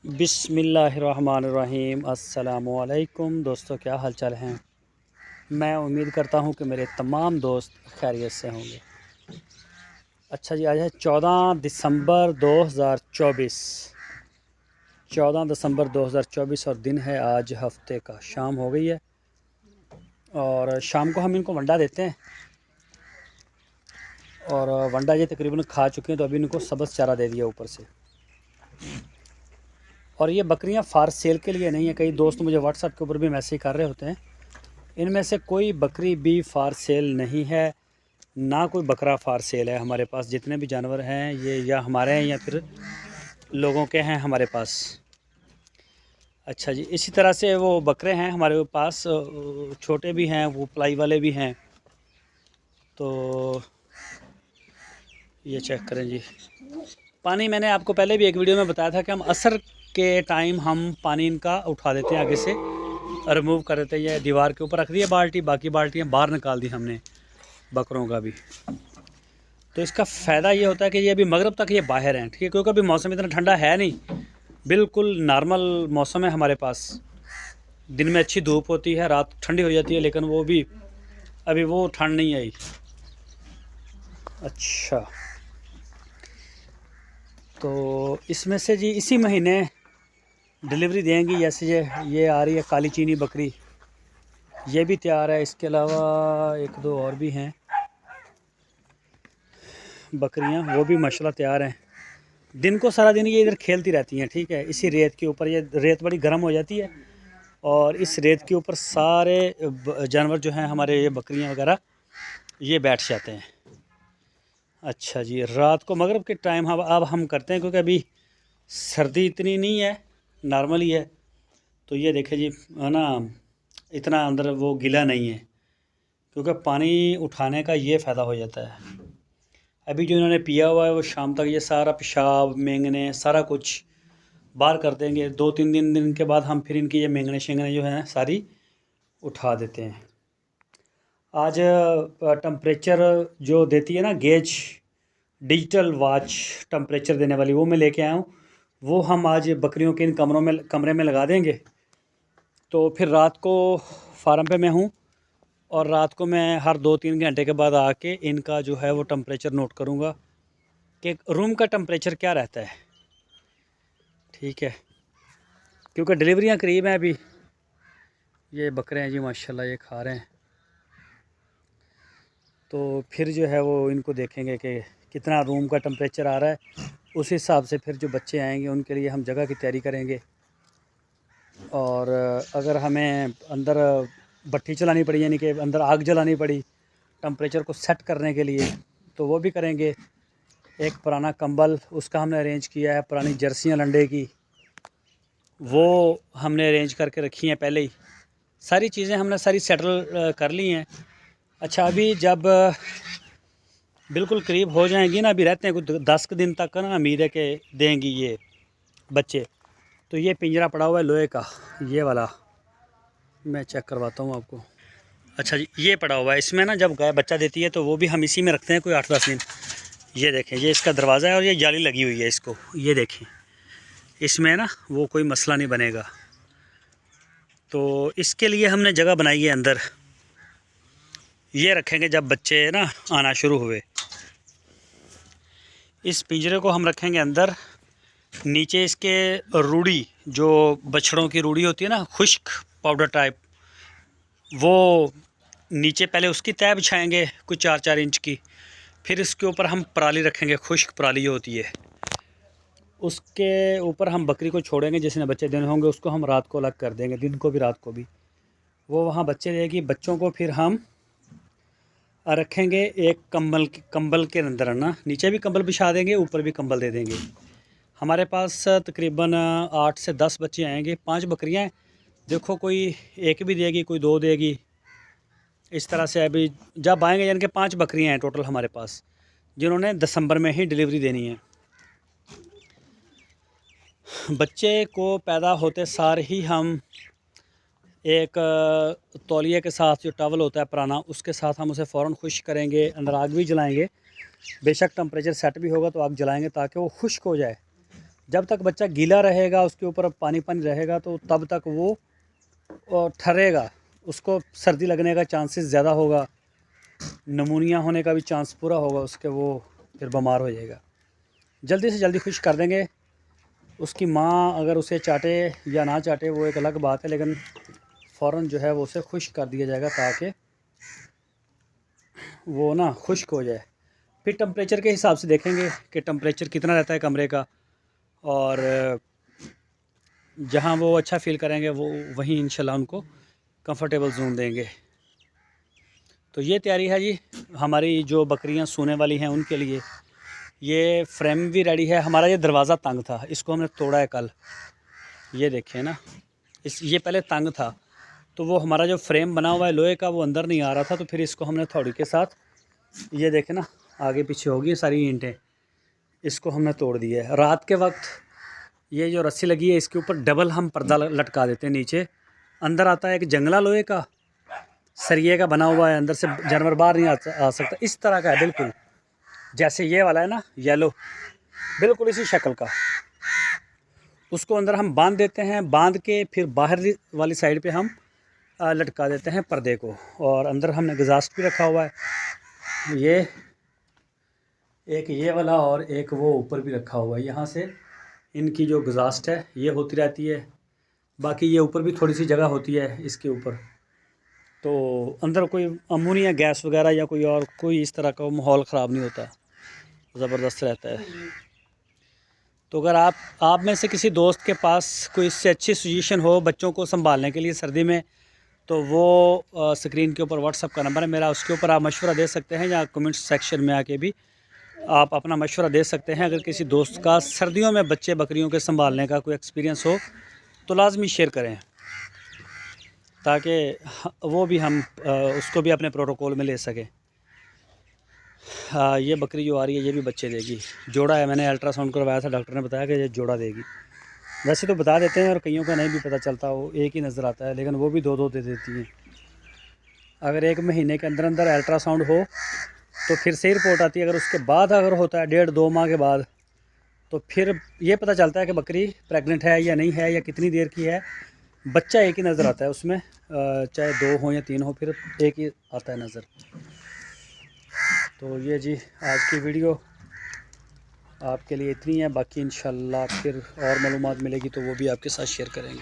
बिस्मिल्लाहिर्रहमानिर्रहीम। अस्सलामुअलैकुम दोस्तों, क्या हाल चाल हैं। मैं उम्मीद करता हूं कि मेरे तमाम दोस्त खैरियत से होंगे। अच्छा जी, आज है 14 दिसंबर 2024। 14 दिसंबर 2024 और दिन है आज हफ्ते का। शाम हो गई है और शाम को हम इनको वंडा देते हैं और वंडा ये तकरीबन खा चुके हैं, तो अभी इनको सब्ज़ चारा दे दिया ऊपर से। और ये बकरियां फार सेल के लिए नहीं है। कई दोस्त मुझे व्हाट्सएप के ऊपर भी मैसेज कर रहे होते हैं। इनमें से कोई बकरी भी फार सेल नहीं है, ना कोई बकरा फार सेल है। हमारे पास जितने भी जानवर हैं ये या हमारे हैं या फिर लोगों के हैं हमारे पास। अच्छा जी, इसी तरह से वो बकरे हैं हमारे पास, छोटे भी हैं, वो प्लाई वाले भी हैं। तो ये चेक करें जी। पानी मैंने आपको पहले भी एक वीडियो में बताया था कि हम असर के टाइम हम पानी इनका उठा देते हैं, आगे से रिमूव कर देते हैं। ये दीवार के ऊपर रख दी है बाल्टी, बाकी बाल्टियाँ बाहर निकाल दी हमने बकरों का भी। तो इसका फ़ायदा ये होता है कि ये अभी मगरिब तक ये बाहर हैं, ठीक है, क्योंकि अभी मौसम इतना ठंडा है नहीं, बिल्कुल नॉर्मल मौसम है हमारे पास। दिन में अच्छी धूप होती है, रात ठंडी हो जाती है, लेकिन वो भी अभी वो ठंड नहीं आई। अच्छा, तो इसमें से जी इसी महीने डिलीवरी देंगी। जैसे ये आ रही है काली चीनी बकरी, ये भी तैयार है। इसके अलावा एक दो और भी हैं बकरियां, वो भी माशाल्लाह तैयार हैं। दिन को सारा दिन ये इधर खेलती रहती हैं, ठीक है। इसी रेत के ऊपर, ये रेत बड़ी गर्म हो जाती है और इस रेत के ऊपर सारे जानवर जो हैं हमारे, ये बकरियां वगैरह, ये बैठ जाते हैं। अच्छा जी, रात को मगरिब के टाइम हम अब हम करते हैं, क्योंकि अभी सर्दी इतनी नहीं है, नॉर्मल ही है। तो ये देखें जी, है ना, इतना अंदर वो गीला नहीं है, क्योंकि पानी उठाने का ये फ़ायदा हो जाता है। अभी जो इन्होंने पिया हुआ है वो शाम तक ये सारा पेशाब मेंगने सारा कुछ बाहर कर देंगे। 2-3 दिन के बाद हम फिर इनकी ये मेंगने शेंगने जो हैं सारी उठा देते हैं। आज टेम्परेचर जो देती है ना गेज, डिजिटल वॉच टेम्परेचर देने वाली, वो मैं लेके आया हूँ। वो हम आज बकरियों के इन कमरे में लगा देंगे। तो फिर रात को फार्म पे मैं हूँ और रात को मैं हर 2-3 घंटे के बाद आके इनका जो है वो टेम्परेचर नोट करूँगा कि रूम का टेम्परेचर क्या रहता है, ठीक है। क्योंकि डिलीवरियाँ करीब हैं अभी। ये बकरे हैं जी माशाल्लाह, ये खा रहे हैं। तो फिर जो है वो इनको देखेंगे कि कितना रूम का टेम्परेचर आ रहा है। उस हिसाब से फिर जो बच्चे आएंगे उनके लिए हम जगह की तैयारी करेंगे। और अगर हमें अंदर भट्टी चलानी पड़ी, यानी कि अंदर आग जलानी पड़ी टेम्परेचर को सेट करने के लिए, तो वो भी करेंगे। एक पुराना कंबल उसका हमने अरेंज किया है, पुरानी जर्सियाँ लंडे की वो हमने अरेंज करके रखी हैं पहले ही। सारी चीज़ें हमने सारी सेटल कर ली हैं। अच्छा, अभी जब बिल्कुल करीब हो जाएंगी ना, अभी रहते हैं कुछ 10 दिन तक ना, उम्मीद है कि देंगी ये बच्चे। तो ये पिंजरा पड़ा हुआ है लोहे का, ये वाला मैं चेक करवाता हूँ आपको। अच्छा जी, ये पड़ा हुआ है। इसमें ना जब गाय बच्चा देती है तो वो भी हम इसी में रखते हैं कोई 8-10 दिन। ये देखें, ये इसका दरवाज़ा है और ये जाली लगी हुई है इसको, ये देखें, इसमें ना वो कोई मसला नहीं बनेगा। तो इसके लिए हमने जगह बनाई है अंदर, ये रखेंगे जब बच्चे ना आना शुरू हुए। इस पिंजरे को हम रखेंगे अंदर। नीचे इसके रूढ़ी, जो बछड़ों की रूढ़ी होती है ना, खुश्क पाउडर टाइप, वो नीचे पहले उसकी तह बिछाएंगे कुछ 4-4 इंच की। फिर इसके ऊपर हम पराली रखेंगे, खुश्क पराली जो होती है, उसके ऊपर हम बकरी को छोड़ेंगे। जिसने बच्चे देने होंगे उसको हम रात को अलग कर देंगे, दिन को भी रात को भी वो वहाँ बच्चे देगी। बच्चों को फिर हम रखेंगे एक कंबल के अंदर ना, नीचे भी कंबल बिछा देंगे, ऊपर भी कंबल दे देंगे। हमारे पास तकरीबन 8 से 10 बच्चे आएंगे, 5 बकरियां हैं। देखो, कोई एक भी देगी, कोई 2 देगी, इस तरह से। अभी जब आएंगे, यानी कि 5 बकरियां हैं टोटल हमारे पास, जिन्होंने दिसंबर में ही डिलीवरी देनी है। बच्चे को पैदा होते सार ही हम एक तौलिए के साथ, जो टॉवल होता है पुराना, उसके साथ हम उसे फ़ौरन खुश्क करेंगे। अंदर आग भी जलाएंगे, बेशक टेम्परेचर सेट भी होगा तो आग जलाएंगे ताकि वो खुश्क हो जाए। जब तक बच्चा गीला रहेगा, उसके ऊपर पानी पानी रहेगा, तो तब तक वो ठहरेगा, उसको सर्दी लगने का चांसेस ज़्यादा होगा, नमूनिया होने का भी चांस पूरा होगा उसके, वो फिर बीमार हो जाएगा। जल्दी से जल्दी खुश कर देंगे। उसकी माँ अगर उसे चाटे या ना चाटे वो एक अलग बात है, लेकिन फ़ौरन जो है वो उसे खुश कर दिया जाएगा ताकि वो ना खुश्क हो जाए। फिर टेम्परेचर के हिसाब से देखेंगे कि टेम्परेचर कितना रहता है कमरे का, और जहाँ वो अच्छा फ़ील करेंगे वो वहीं इंशाल्लाह उनको कंफर्टेबल जोन देंगे। तो ये तैयारी है जी हमारी जो बकरियां सोने वाली हैं उनके लिए। ये फ्रेम भी रेडी है। हमारा ये दरवाज़ा तंग था, इसको हमने तोड़ा है कल, ये देखें ना, ये पहले तंग था, तो वो हमारा जो फ्रेम बना हुआ है लोहे का वो अंदर नहीं आ रहा था, तो फिर इसको हमने थोड़ी के साथ, ये देखें ना आगे पीछे होगी सारी ईंटें, इसको हमने तोड़ दिया है। रात के वक्त ये जो रस्सी लगी है इसके ऊपर डबल हम पर्दा लटका देते हैं नीचे। अंदर आता है एक जंगला लोहे का, सरिये का बना हुआ है, अंदर से जानवर बाहर नहीं आ सकता। इस तरह का है बिल्कुल, जैसे ये वाला है ना येलो, बिल्कुल इसी शक्ल का। उसको अंदर हम बांध देते हैं, बांध के फिर बाहर वाली साइड पे हम लटका देते हैं पर्दे को। और अंदर हमने एग्जास्ट भी रखा हुआ है, ये एक ये वाला और एक वो ऊपर भी रखा हुआ है। यहाँ से इनकी जो एग्जास्ट है ये होती रहती है, बाकी ये ऊपर भी थोड़ी सी जगह होती है इसके ऊपर। तो अंदर कोई अमोनिया गैस वगैरह या कोई इस तरह का माहौल ख़राब नहीं होता, ज़बरदस्त रहता है। तो अगर आप में से किसी दोस्त के पास कोई इससे अच्छी सजेशन हो बच्चों को संभालने के लिए सर्दी में, तो वो स्क्रीन के ऊपर व्हाट्सअप का नंबर है मेरा, उसके ऊपर आप मशवरा दे सकते हैं, या कमेंट सेक्शन में आके भी आप अपना मशवरा दे सकते हैं। अगर किसी दोस्त का सर्दियों में बच्चे बकरियों के संभालने का कोई एक्सपीरियंस हो तो लाजमी शेयर करें, ताकि वो भी हम उसको भी अपने प्रोटोकॉल में ले सकें। ये बकरी जो आ रही है ये भी बच्चे देगी, जोड़ा है। मैंने अल्ट्रासाउंड करवाया था, डॉक्टर ने बताया कि ये जोड़ा देगी। वैसे तो बता देते हैं और कईयों का नहीं भी पता चलता, वो एक ही नज़र आता है, लेकिन वो भी दो दे देती हैं। अगर 1 महीने के अंदर अंदर अल्ट्रासाउंड हो तो फिर से रिपोर्ट आती है। अगर उसके बाद अगर होता है 1.5-2 माह के बाद, तो फिर ये पता चलता है कि बकरी प्रेग्नेंट है या नहीं है, या कितनी देर की है। बच्चा एक ही नज़र आता है उसमें, चाहे 2 हो या 3 हो, फिर एक ही आता है नज़र। तो ये जी आज की वीडियो आपके लिए इतनी है, बाकी इंशाल्लाह फिर और मालूमात मिलेगी तो वो भी आपके साथ शेयर करेंगे।